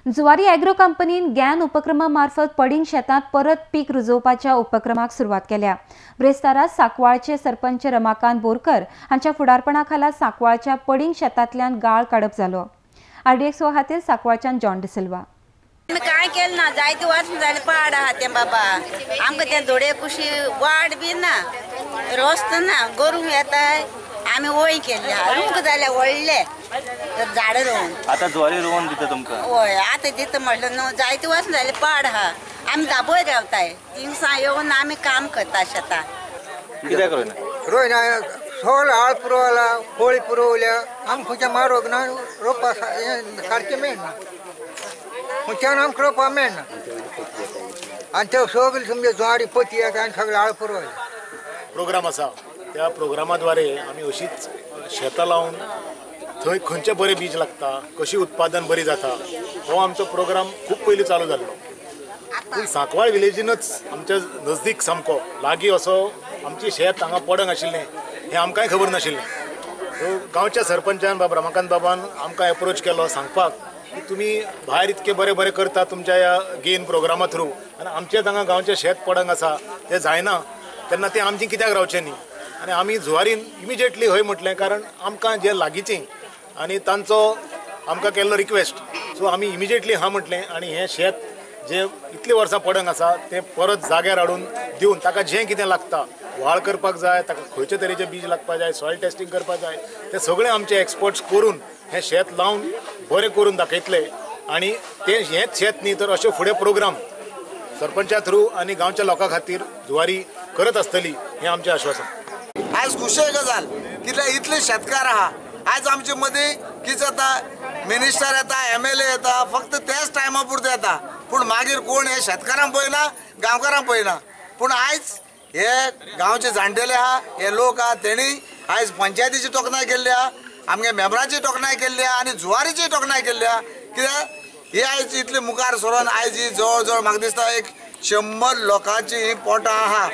Zuari agro कंपनीन ज्ञान उपक्रमामार्फत पडींग शेतात परत पीक रुजोवपाच्या उपक्रमाक सुरवात केल्या। ब्रेस्तारात सांकवाळचे सरपंच रमाकांत बोरकर हांच्या फुडारपणाखाला सांकवाळच्या पडींग शेतांतल्यान गाळ काडप जालो। RDXO खातीर सांकवाळच्यान जॉन डिसिल्वा। काय केलं ना जायती वर्ष झाली पाड आहा ते बाबा आमकां ते धोडे कुशी वाड बी ना रस्तो ना गोरू येताय आम्ही ओळी केली रूंक जाल्या व्हडले झाड रोवन आता ज्वारी रोवन दिता तुमकां होय आता दिता म्हटलं न्हू जायती वर्ष झाली पाड आहा आमी दाबोय रावताय थिंगसा येवन आमी काम करता शेतां कित्याक रोयना रोयना सोल आळ पुरवला होळी पुरवल्या आमच्या मारोग ना रोपा काडचे मेळना मुख्यान आमकां रोपा मेळना आनी ते सगळे समजा ज्वारी पती येता आनी सगळे आळ पुरवले प्रोग्राम आसा त्या प्रोग्रामाद्वारे आमी अशीच शेतां लावन थंय खंयचे बरें बीज लागता कशी उत्पादन बरी जाता हो आमचो प्रोग्राम खूब पयलीं चालू जाल्लो पूण सांकवाळ विलेजीनच आमच्या नजदीक सामको लागीं असो आमची शेत हांगा पडंग आशिल्लें हें आमकांय खबर नाशिल्लें सो गांवच्या सरपंचान बाब रमाकांत बाबान आमकां एप्रोच केलो सांगपाक की तुमी भायर इतके बरें बरें करता तुमच्या ह्या गेन प्रोग्रामा थ्रू आनी आमचेच हांगा गांवचें शेत पडंग आसा तें जायना तेन्ना तें आमचें कित्याक रावचें न्ही आनी आमी जुवारीन इमिजिएटली हय म्हटलें कारण आमकां जे लागींचीं आनी तांचो आमकां केल्लो रिक्वेस्ट सो आमी इमिजिएटली हां म्हटलें आनी हें शेत जें इतलीं वर्सां पडंग आसा तें परत जाग्यार हाडून दिवन ताका जें कितें लागता व्हाळ करपाक जाय ताका खंयचे तरेचें बीज लागपाक जाय सॉयल टेस्टिंग करपाक जाय तें सगळें आमचे एक्सपर्ट्स करून हें शेत लावन बरें करून दाखयतले आनी तें हेंच शेत न्ही तर अशे फुडें प्रोग्राम सरपंचा थ्रू आनी गांवच्या लोकां खातीर जुवारी करत आसतली हें आमचें आश्वासन। आज खुशी गजाल कित्याक इतले शेतकार आहा आज आमचे मदीं कितें जाता मिनिस्टर येता MLA येता फक्त त्याच टायमा पुरते येता पूण मागीर कोण हे शेतकारांक पळयना गांवकारांक पळयना पूण आयज हे गांवचे जाणटेले आहा हे लोक आहा तेणी आयज पंचायतीची तोखणाय केल्ली आहा आमगे मेंबराची तोखणाय केल्ली आहा आनी जुवारीची तोखणाय केल्ली आहा कित्याक हे आयज इतले मुखार सरोन आयज ही जवळ जवळ म्हाका दिसता एक 100 लोकांची ही पोटां आहा।